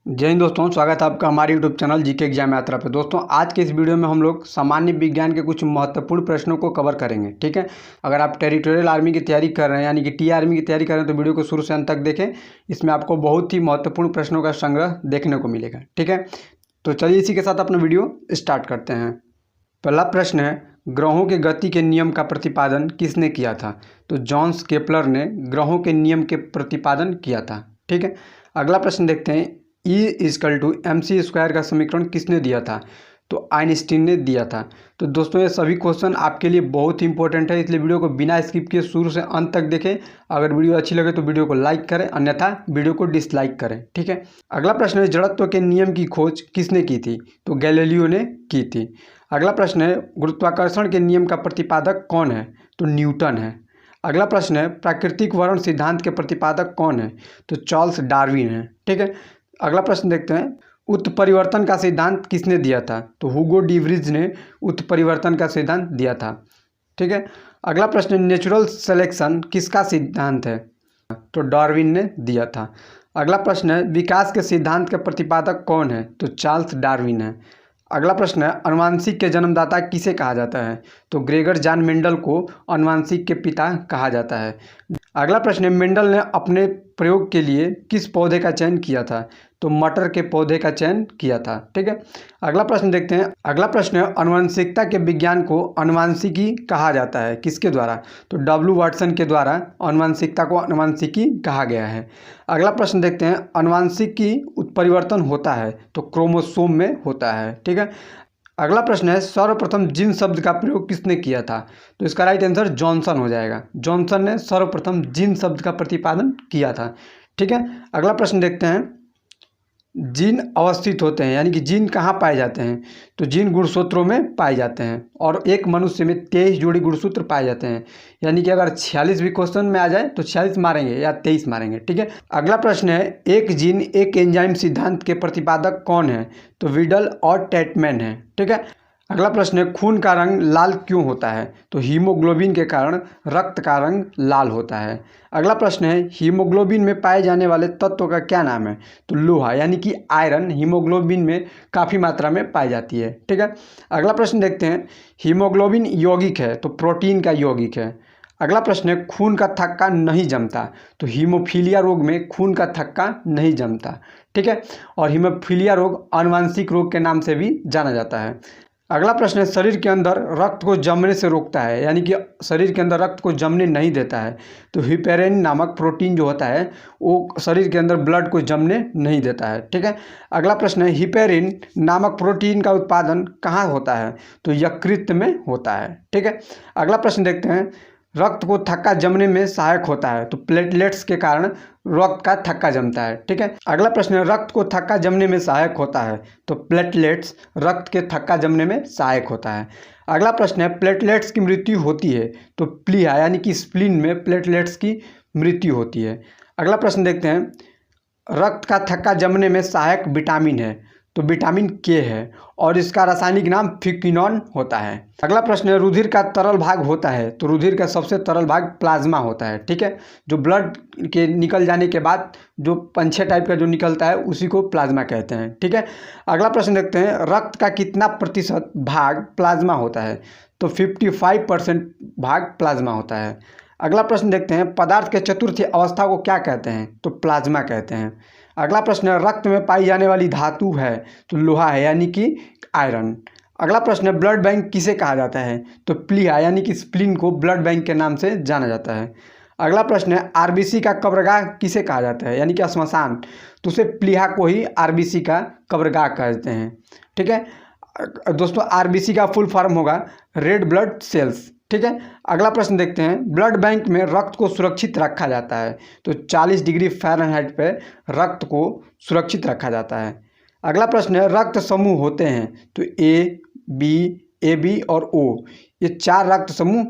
जय हिंद दोस्तों, स्वागत है आपका हमारे यूट्यूब चैनल जीके एग्जाम यात्रा पे। दोस्तों आज के इस वीडियो में हम लोग सामान्य विज्ञान के कुछ महत्वपूर्ण प्रश्नों को कवर करेंगे। ठीक है, अगर आप टेरिटोरियल आर्मी की तैयारी कर रहे हैं यानी कि टी आर्मी की तैयारी कर रहे हैं तो वीडियो को शुरू से अंत तक देखें। इसमें आपको बहुत ही महत्वपूर्ण प्रश्नों का संग्रह देखने को मिलेगा। ठीक है, तो चलिए इसी के साथ अपना वीडियो स्टार्ट करते हैं। पहला प्रश्न है, ग्रहों के गति के नियम का प्रतिपादन किसने किया था? तो जॉन्स केपलर ने ग्रहों के नियम के प्रतिपादन किया था। ठीक है, अगला प्रश्न देखते हैं, E=mc² का समीकरण किसने दिया था? तो आइंस्टीन ने दिया था। तो दोस्तों ये सभी क्वेश्चन आपके लिए बहुत ही इंपॉर्टेंट है, इसलिए वीडियो को बिना स्किप किए शुरू से अंत तक देखें। अगर वीडियो अच्छी लगे तो वीडियो को लाइक करें, अन्यथा वीडियो को डिसलाइक करें। ठीक है, अगला प्रश्न है, जड़त्व के नियम की खोज किसने की थी? तो गैलीलियो ने की थी। अगला प्रश्न है, गुरुत्वाकर्षण के नियम का प्रतिपादक कौन है? तो न्यूटन है। अगला प्रश्न है, प्राकृतिक वर्ण सिद्धांत के प्रतिपादक कौन है? तो चार्ल्स डार्विन है। ठीक है, अगला प्रश्न देखते हैं, उत्परिवर्तन का सिद्धांत किसने दिया था? तो हुगो डी व्रीज ने उत्परिवर्तन का सिद्धांत दिया था। ठीक है, अगला प्रश्न, नेचुरल सिलेक्शन किसका सिद्धांत है? तो डार्विन ने दिया था। अगला प्रश्न है, विकास के सिद्धांत के प्रतिपादक कौन है? तो चार्ल्स डार्विन है। अगला प्रश्न है, अनुवांशिक के जन्मदाता किसे कहा जाता है? तो ग्रेगर जॉन मेंडल को अनुवांशिक के पिता कहा जाता है। अगला प्रश्न है, मेंडल ने अपने प्रयोग के लिए किस पौधे का चयन किया था? तो मटर के पौधे का चयन किया था। ठीक है, अगला प्रश्न देखते हैं। अगला प्रश्न है, अनुवांशिकता के विज्ञान को अनुवांशिकी कहा जाता है, किसके द्वारा? तो डब्ल्यू वाटसन के द्वारा अनुवांशिकता को अनुवांशिकी कहा गया है। अगला प्रश्न देखते हैं, अनुवांशिकी उत्परिवर्तन होता है तो क्रोमोसोम में होता है। ठीक है, अगला प्रश्न है, सर्वप्रथम जीन शब्द का प्रयोग किसने किया था? तो इसका राइट आंसर जॉनसन हो जाएगा। जॉनसन ने सर्वप्रथम जीन शब्द का प्रतिपादन किया था। ठीक है, अगला प्रश्न देखते हैं, जीन अवस्थित होते हैं यानी कि जीन कहाँ पाए जाते हैं? तो जीन गुणसूत्रों में पाए जाते हैं और एक मनुष्य में 23 जोड़ी गुणसूत्र पाए जाते हैं, यानी कि अगर 46 भी क्वेश्चन में आ जाए तो 46 मारेंगे या 23 मारेंगे। ठीक है, अगला प्रश्न है, एक जीन एक एंजाइम सिद्धांत के प्रतिपादक कौन है? तो विडल और टेटमैन है। ठीक है, अगला प्रश्न है, खून का रंग लाल क्यों होता है? तो हीमोग्लोबिन के कारण रक्त का रंग लाल होता है। अगला प्रश्न है, हीमोग्लोबिन में पाए जाने वाले तत्व का क्या नाम है? तो लोहा यानी कि आयरन हीमोग्लोबिन में काफ़ी मात्रा में पाई जाती है। ठीक है, अगला प्रश्न देखते हैं, हीमोग्लोबिन यौगिक है तो प्रोटीन का यौगिक है। अगला प्रश्न है, खून का थक्का नहीं जमता? तो हीमोफीलिया रोग में खून का थक्का नहीं जमता। ठीक है, और हीमोफीलिया रोग आनुवंशिक रोग के नाम से भी जाना जाता है। अगला प्रश्न है, शरीर के अंदर रक्त को जमने से रोकता है यानी कि शरीर के अंदर रक्त को जमने नहीं देता है। तो हिपेरिन नामक प्रोटीन जो होता है वो शरीर के अंदर ब्लड को जमने नहीं देता है। ठीक है, अगला प्रश्न है, हिपेरिन नामक प्रोटीन का उत्पादन कहाँ होता है? तो यकृत में होता है। ठीक है, अगला प्रश्न देखते हैं, रक्त को थक्का जमने में सहायक होता है तो प्लेटलेट्स के कारण रक्त का थक्का जमता है। ठीक है, अगला प्रश्न है, रक्त को थक्का जमने में सहायक होता है तो प्लेटलेट्स रक्त के थक्का जमने में सहायक होता है। अगला प्रश्न है, प्लेटलेट्स की मृत्यु होती है तो प्लीहा यानी कि स्प्लीन में प्लेटलेट्स की मृत्यु होती है। अगला प्रश्न देखते हैं, रक्त का थक्का जमने में सहायक विटामिन है तो विटामिन के है और इसका रासायनिक नाम फिकिनॉन होता है। अगला प्रश्न है, रुधिर का तरल भाग होता है तो रुधिर का सबसे तरल भाग प्लाज्मा होता है। ठीक है, जो ब्लड के निकल जाने के बाद जो पंछे टाइप का जो निकलता है उसी को प्लाज्मा कहते हैं। ठीक है, अगला प्रश्न देखते हैं, रक्त का कितना प्रतिशत भाग प्लाज्मा होता है? तो 55% भाग प्लाज्मा होता है। अगला प्रश्न देखते हैं, पदार्थ के चतुर्थ अवस्था को क्या कहते हैं? तो प्लाज्मा कहते हैं। अगला प्रश्न है, रक्त में पाई जाने वाली धातु है तो लोहा है यानी कि आयरन। अगला प्रश्न है, ब्लड बैंक किसे कहा जाता है? तो प्लीहा यानी कि स्प्लीन को ब्लड बैंक के नाम से जाना जाता है। अगला प्रश्न है, आरबीसी का कब्रगाह किसे कहा जाता है यानी कि श्मशान? तो उसे प्लीहा को ही आरबीसी का कब्रगाह कहते हैं। ठीक है दोस्तों, आरबीसी का फुल फॉर्म होगा रेड ब्लड सेल्स। ठीक है, अगला प्रश्न देखते हैं, ब्लड बैंक में रक्त को सुरक्षित रखा जाता है तो 40 डिग्री फ़ारेनहाइट पे रक्त को सुरक्षित रखा जाता है। अगला प्रश्न है, रक्त समूह होते हैं तो ए बी और ओ, ये 4 रक्त समूह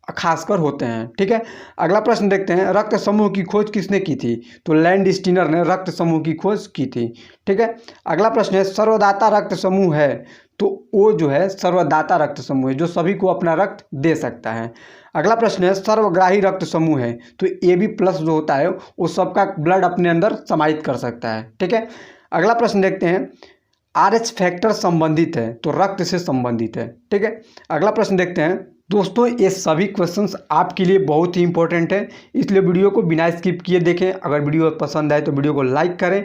खासकर होते हैं। ठीक है, अगला प्रश्न देखते हैं, रक्त समूह की खोज किसने की थी? तो लैंड स्टीनर ने रक्त समूह की खोज की थी। ठीक है, अगला प्रश्न है, सर्वदाता रक्त समूह है तो वो जो है सर्वदाता रक्त समूह है जो सभी को अपना रक्त दे सकता है। अगला प्रश्न है, सर्वग्राही रक्त समूह है तो AB+ जो होता है वो सबका ब्लड अपने अंदर समाहित कर सकता है। ठीक है, अगला प्रश्न देखते हैं, RH फैक्टर संबंधित है तो रक्त से संबंधित है। ठीक है, अगला प्रश्न देखते हैं। दोस्तों ये सभी क्वेश्चंस आपके लिए बहुत ही इंपॉर्टेंट है, इसलिए वीडियो को बिना स्किप किए देखें। अगर वीडियो पसंद आए तो वीडियो को लाइक करें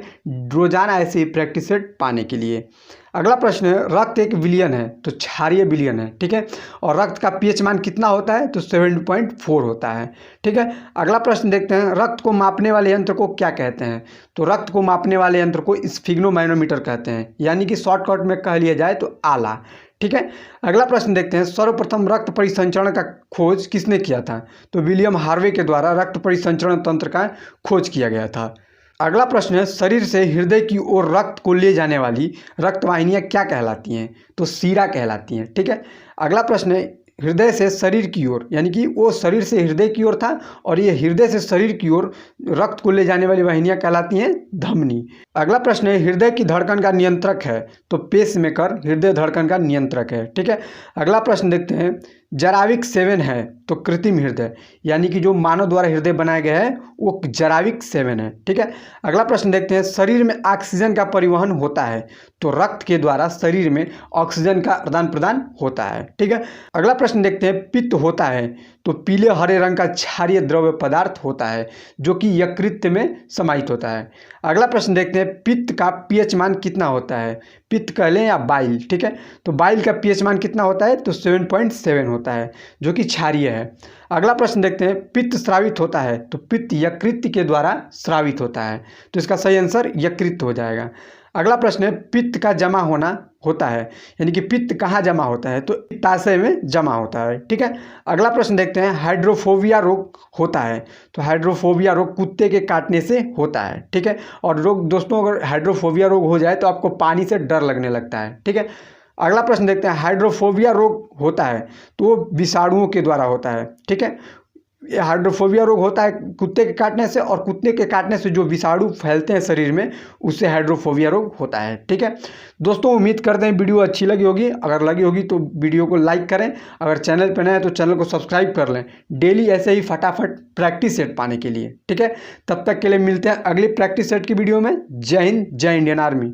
रोजाना ऐसे ही प्रैक्टिस सेट पाने के लिए। अगला प्रश्न है, रक्त एक विलियन है तो क्षारीय विलियन है। ठीक है, और रक्त का पीएच मान कितना होता है तो 7.4 होता है। ठीक है, अगला प्रश्न देखते हैं, रक्त को मापने वाले यंत्र को क्या कहते हैं? तो रक्त को मापने वाले यंत्र को स्फिग्नोमैनोमीटर कहते हैं, यानी कि शॉर्टकट में कह लिया जाए तो आला। ठीक है, अगला प्रश्न देखते हैं, सर्वप्रथम रक्त परिसंचरण का खोज किसने किया था? तो विलियम हार्वे के द्वारा रक्त परिसंचरण तंत्र का खोज किया गया था। अगला प्रश्न है, शरीर से हृदय की ओर रक्त को ले जाने वाली रक्तवाहिनियां क्या कहलाती हैं? तो सीरा कहलाती हैं। ठीक है, अगला प्रश्न है, हृदय से शरीर की ओर, यानी कि वो शरीर से हृदय की ओर था और ये हृदय से शरीर की ओर रक्त को ले जाने वाली वाहिनियां कहलाती हैं धमनी। अगला प्रश्न है, हृदय की धड़कन का नियंत्रक है तो पेसमेकर हृदय धड़कन का नियंत्रक है। ठीक है, अगला प्रश्न देखते हैं, जराविक 7 है तो कृत्रिम हृदय, यानी कि जो मानव द्वारा हृदय बनाया गया है वो जराविक 7 है। ठीक है, अगला प्रश्न देखते हैं, शरीर में ऑक्सीजन का परिवहन होता है तो रक्त के द्वारा शरीर में ऑक्सीजन का आदान प्रदान होता है। ठीक है, अगला प्रश्न देखते हैं, पित्त होता है तो पीले हरे रंग का क्षारीय द्रव्य पदार्थ होता है जो कि यकृत में समाहित होता है। अगला प्रश्न देखते हैं, पित्त का पीएच मान कितना होता है? पित्त कह लें या बाइल। ठीक है, तो बाइल का पीएच मान कितना होता है तो 7.7 होता है जो कि क्षारीय है। अगला प्रश्न देखते हैं, पित्त स्रावित होता है तो पित्त यकृत के द्वारा स्रावित होता है, तो इसका सही आंसर यकृत हो जाएगा। अगला प्रश्न है, पित्त का जमा होना होता है, यानी कि पित्त कहाँ जमा होता है तो पित्ताशय में जमा होता है। ठीक है, अगला प्रश्न देखते हैं, हाइड्रोफोबिया रोग होता है तो हाइड्रोफोबिया रोग कुत्ते के काटने से होता है। ठीक है, और रोग दोस्तों अगर हाइड्रोफोबिया रोग हो जाए तो आपको पानी से डर लगने लगता है। ठीक है, अगला प्रश्न देखते हैं, हाइड्रोफोबिया रोग होता है तो वो विषाणुओं के द्वारा होता है। ठीक है, ये हाइड्रोफोबिया रोग होता है कुत्ते के काटने से, और कुत्ते के काटने से जो विषाणु फैलते हैं शरीर में उससे हाइड्रोफोबिया रोग होता है। ठीक है दोस्तों, उम्मीद करते हैं वीडियो अच्छी लगी होगी। अगर लगी होगी तो वीडियो को लाइक करें, अगर चैनल पर नए हैं तो चैनल को सब्सक्राइब कर लें डेली ऐसे ही फटाफट प्रैक्टिस सेट पाने के लिए। ठीक है, तब तक के लिए मिलते हैं अगली प्रैक्टिस सेट की वीडियो में। जय हिंद, जय इंडियन आर्मी।